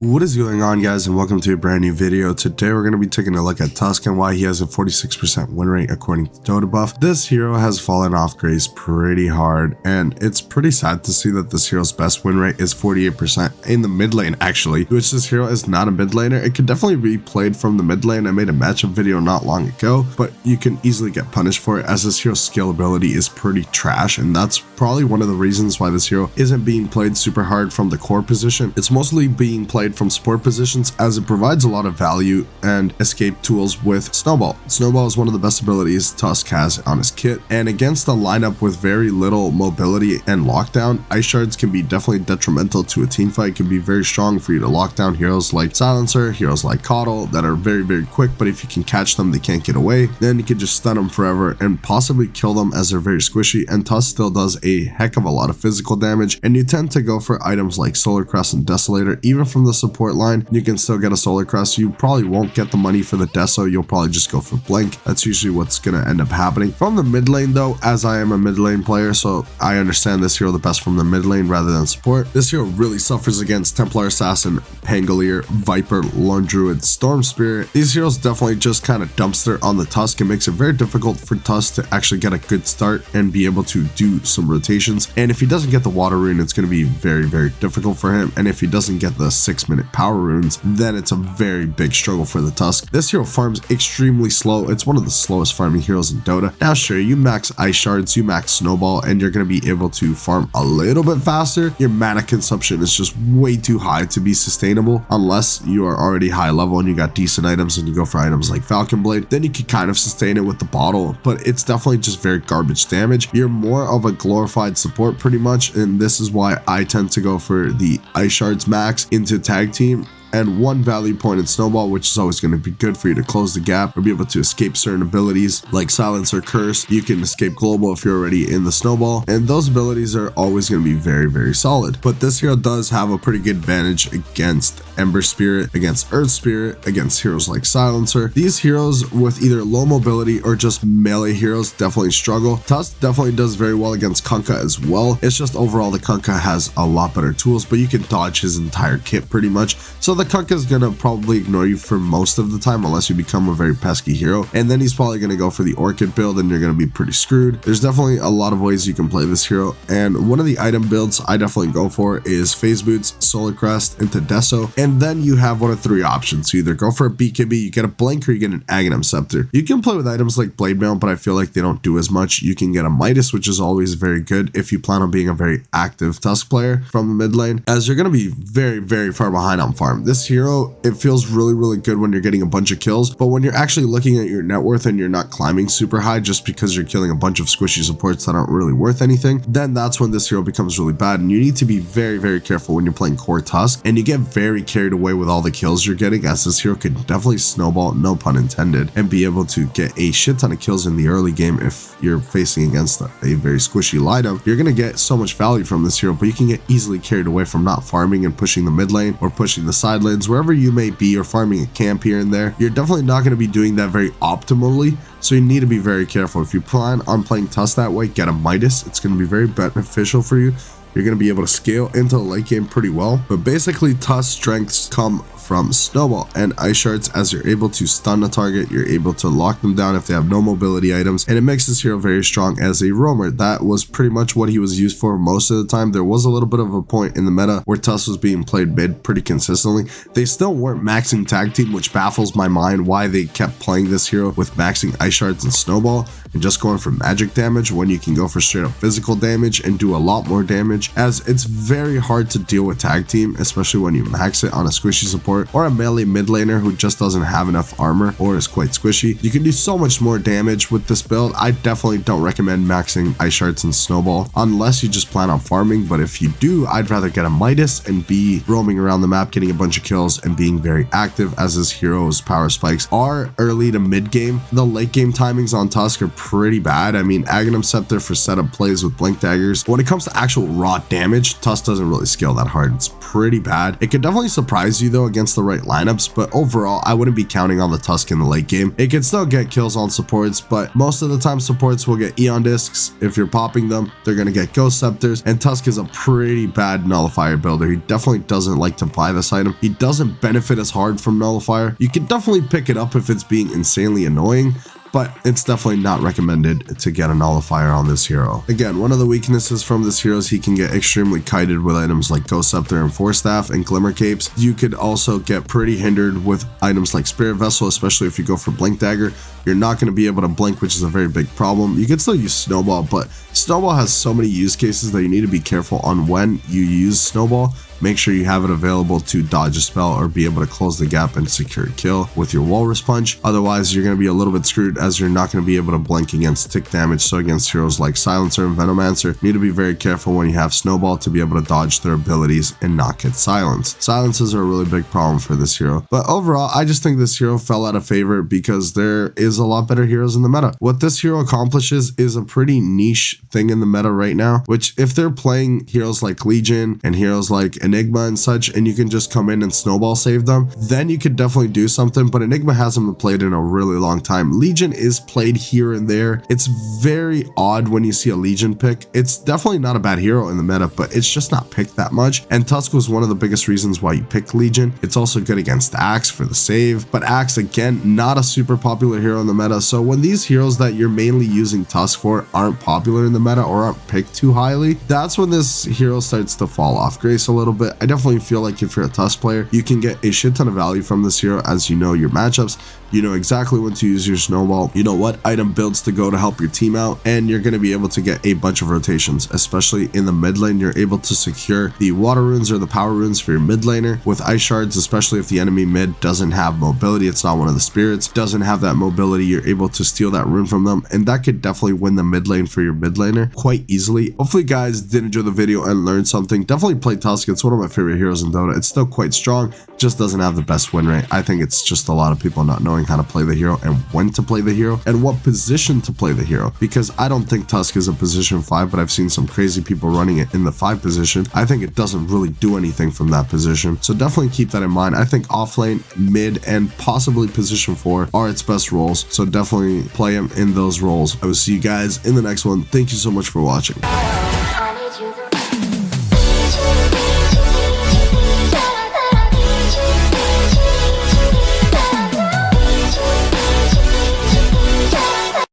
What is going on, guys, and welcome to a brand new video. Today we're going to be taking a look at TUSK and why he has a 46% win rate according to Dota buff. This hero has fallen off grace pretty hard, and it's pretty sad to see that this hero's best win rate is 48% in the mid lane, actually, which this hero is not a mid laner. It could definitely be played from the mid lane. I made a matchup video not long ago, but you can easily get punished for it as this hero's scalability is pretty trash, and that's probably one of the reasons why this hero isn't being played super hard from the core position. It's mostly being played from support positions as it provides a lot of value and escape tools with Snowball. Snowball is one of the best abilities TUSK has on his kit, and against a lineup with very little mobility and lockdown, ice shards can be definitely detrimental to a team fight. It can be very strong for you to lock down heroes like Silencer, heroes like Coddle that are very quick, but if you can catch them, they can't get away. Then you can just stun them forever and possibly kill them as they're very squishy, and TUSK still does a heck of a lot of physical damage, and you tend to go for items like Solar Crest and Desolator. Even from the support line, you can still get a Solar Crest. You probably won't get the money for the Deso, you'll probably just go for Blink. That's usually what's going to end up happening. From the mid lane though, as I am a mid lane player, so I understand this hero the best from the mid lane rather than support. This hero really suffers against Templar Assassin, Pangolier, Viper, Lone Druid, Storm Spirit. These heroes definitely just kind of dumpster on the TUSK. It makes it very difficult for TUSK to actually get a good start and be able to do some rotations. And if he doesn't get the water rune, it's going to be very difficult for him. And if he doesn't get the 6-minute power runes, then it's a very big struggle for the TUSK. This hero farms extremely slow. It's one of the slowest farming heroes in Dota. Now sure, you max ice shards, you max snowball, and you're going to be able to farm a little bit faster. Your mana consumption is just way too high to be sustainable unless you are already high level and you got decent items and you go for items like Falcon Blade. Then you can kind of sustain it with the bottle, but it's definitely just very garbage damage. You're more of a glorified support pretty much, and this is why I tend to go for the ice shards max into tag team and one value point in Snowball, which is always going to be good for you to close the gap or be able to escape certain abilities like Silence or Curse. You can escape Global if you're already in the Snowball, and those abilities are always going to be very solid. But this hero does have a pretty good advantage against Ember Spirit, against Earth Spirit, against heroes like Silencer. These heroes with either low mobility or just melee heroes definitely struggle. TUSK definitely does very well against Kunkka as well. It's just overall the Kunkka has a lot better tools, but you can dodge his entire kit pretty much. So the Kunkka is going to probably ignore you for most of the time unless you become a very pesky hero, and then he's probably going to go for the Orchid build and you're going to be pretty screwed. There's definitely a lot of ways you can play this hero, and one of the item builds I definitely go for is Phase Boots, Solar Crest into Deso, and then you have one of three options. You either go for a BKB, you get a Blink, or you get an Aghanim Scepter. You can play with items like Blade Mail, but I feel like they don't do as much. You can get a Midas, which is always very good if you plan on being a very active TUSK player from the mid lane, as you're going to be very far behind on farm. This hero, it feels really good when you're getting a bunch of kills, but when you're actually looking at your net worth and you're not climbing super high just because you're killing a bunch of squishy supports that aren't really worth anything, then that's when this hero becomes really bad. And you need to be very careful when you're playing core TUSK, and you get very carried away with all the kills you're getting, as this hero could definitely snowball, no pun intended, and be able to get a shit ton of kills in the early game. If you're facing against a very squishy lineup, you're gonna get so much value from this hero, but you can get easily carried away from not farming and pushing the mid lane or pushing the side lanes. Wherever you may be, or farming a camp here and there, you're definitely not going to be doing that very optimally, so you need to be very careful. If you plan on playing TUSK that way, get a Midas. It's going to be very beneficial for you. You're going to be able to scale into the late game pretty well, but basically TUSK strengths come from Snowball and Ice Shards. As you're able to stun a target, you're able to lock them down if they have no mobility items, and it makes this hero very strong as a roamer. That was pretty much what he was used for most of the time. There was a little bit of a point in the meta where TUSK was being played mid pretty consistently. They still weren't maxing tag team, which baffles my mind why they kept playing this hero with maxing Ice Shards and Snowball and just going for magic damage when you can go for straight up physical damage and do a lot more damage, as it's very hard to deal with tag team, especially when you max it on a squishy support or a melee mid laner who just doesn't have enough armor or is quite squishy. You can do so much more damage with this build. I definitely don't recommend maxing Ice Shards and Snowball unless you just plan on farming, but if you do, I'd rather get a Midas and be roaming around the map getting a bunch of kills and being very active, as this hero's power spikes are early to mid game. The late game timings on TUSK are pretty bad. I mean, Aghanim Scepter for setup plays with Blink Daggers. When it comes to actual raw damage, TUSK doesn't really scale that hard. It's pretty bad. It could definitely surprise you though against against the right lineups, but overall, I wouldn't be counting on the Tusk in the late game. It can still get kills on supports, but most of the time supports will get Eon Discs. If you're popping them, they're going to get Ghost Scepters, and Tusk is a pretty bad Nullifier builder. He definitely doesn't like to buy this item. He doesn't benefit as hard from Nullifier. You can definitely pick it up if it's being insanely annoying, but it's definitely not recommended to get a Nullifier on this hero. Again, one of the weaknesses from this hero is he can get extremely kited with items like Ghost Scepter and Force Staff and Glimmer Capes. You could also get pretty hindered with items like Spirit Vessel, especially if you go for Blink Dagger. You're not going to be able to blink, which is a very big problem. You can still use Snowball, but Snowball has so many use cases that you need to be careful on when you use Snowball. Make sure you have it available to dodge a spell or be able to close the gap and secure a kill with your Walrus Punch. Otherwise, you're going to be a little bit screwed as you're not going to be able to blink against tick damage. So against heroes like Silencer and Venomancer, you need to be very careful when you have Snowball to be able to dodge their abilities and not get silenced. Silences are a really big problem for this hero. But overall, I just think this hero fell out of favor because there is a lot better heroes in the meta. What this hero accomplishes is a pretty niche thing in the meta right now, which if they're playing heroes like Legion and heroes like Enigma and such, and you can just come in and snowball save them, then you could definitely do something. But Enigma hasn't been played in a really long time. Legion is played here and there. It's very odd when you see a Legion pick. It's definitely not a bad hero in the meta, but it's just not picked that much. And Tusk was one of the biggest reasons why you picked Legion. It's also good against Axe for the save, but Axe, again, not a super popular hero in the meta. So when these heroes that you're mainly using Tusk for aren't popular in the meta or aren't picked too highly, that's when this hero starts to fall off grace a little bit. I definitely feel like if you're a Tusk player, you can get a shit ton of value from this hero as you know your matchups. You know exactly when to use your Snowball, you know what item builds to go to help your team out, and you're going to be able to get a bunch of rotations, especially in the mid lane. You're able to secure the water runes or the power runes for your mid laner with ice shards, especially if the enemy mid doesn't have mobility. It's not one of the spirits, doesn't have that mobility. You're able to steal that rune from them, and that could definitely win the mid lane for your mid laner quite easily. Hopefully you guys did enjoy the video and learned something. Definitely play Tusk. It's one of my favorite heroes in Dota. It's still quite strong, just doesn't have the best win rate. I think it's just a lot of people not knowing how to play the hero and when to play the hero and what position to play the hero, because I don't think Tusk is a position 5, but I've seen some crazy people running it in the 5 position. I think it doesn't really do anything from that position, so definitely keep that in mind. I think offlane, mid, and possibly position 4 are its best roles, so definitely play him in those roles. I will see you guys in the next one. Thank you so much for watching.